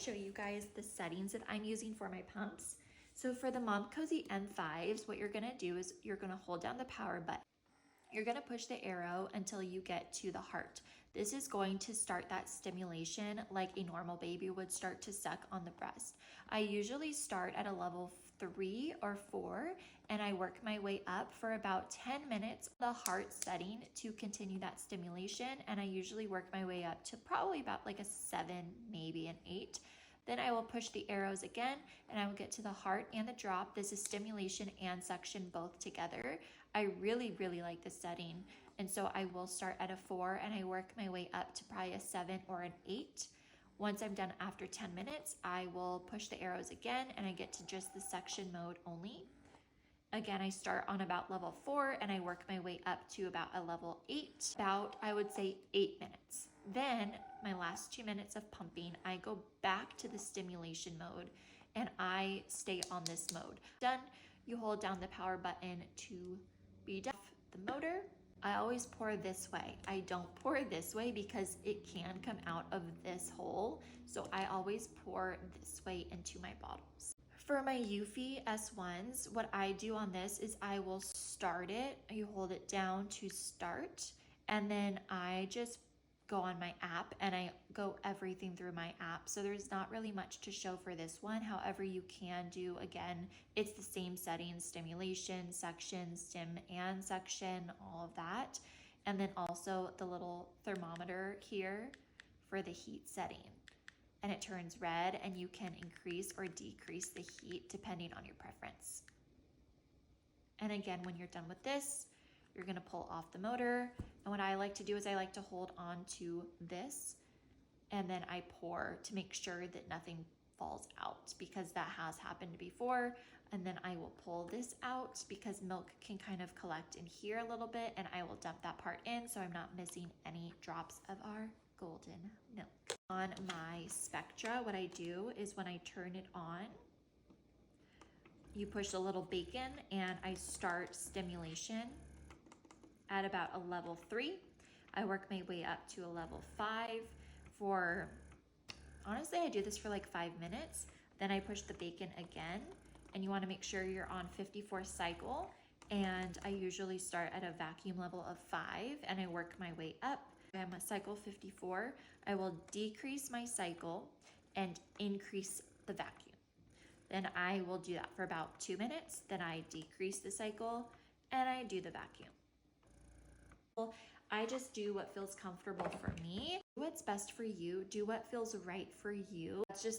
Show you guys the settings that I'm using for my pumps. So for the Mom Cozy M5s, what you're gonna do is you're gonna hold down the power button. You're gonna push the arrow until you get to the heart. This is going to start that stimulation like a normal baby would start to suck on the breast. I usually start at a level 3 or 4 and I work my way up for about 10 minutes, the heart setting to continue that stimulation. And I usually work my way up to probably about like a 7, maybe an 8. Then I will push the arrows again and I will get to the heart and the drop. This is stimulation and suction both together. I really, really like this setting. And so I will start at a 4 and I work my way up to probably a 7 or an 8. Once I'm done after 10 minutes, I will push the arrows again and I get to just the suction mode only. Again, I start on about level 4 and I work my way up to about a level 8, about, I would say, 8 minutes. Then my last 2 minutes of pumping, I go back to the stimulation mode and I stay on this mode. Done, you hold down the power button to be done with the motor. I always pour this way. I don't pour this way because it can come out of this hole. So I always pour this way into my bottles. For my Eufy S1s, what I do on this is I will start it. You hold it down to start, and then I just go on my app and I go everything through my app. So there's not really much to show for this one. However, you can do, again, it's the same settings, stimulation, suction, stim and suction, all of that. And then also the little thermometer here for the heat setting. And it turns red and you can increase or decrease the heat depending on your preference. And again, when you're done with this, you're gonna pull off the motor. And what I like to do is I like to hold on to this and then I pour to make sure that nothing falls out, because that has happened before. And then I will pull this out because milk can kind of collect in here a little bit, and I will dump that part in so I'm not missing any drops of our golden milk. On my Spectra, what I do is when I turn it on, you push a little bacon and I start stimulation at about a level 3. I work my way up to a level 5 for, honestly, I do this for like 5 minutes. Then I push the bacon again, and you want to make sure you're on 54 cycle. And I usually start at a vacuum level of 5 and I work my way up. I'm at cycle 54. I will decrease my cycle and increase the vacuum. Then I will do that for about 2 minutes. Then I decrease the cycle and I do the vacuum. I just do what feels comfortable for me. Do what's best for you. Do what feels right for you. That's just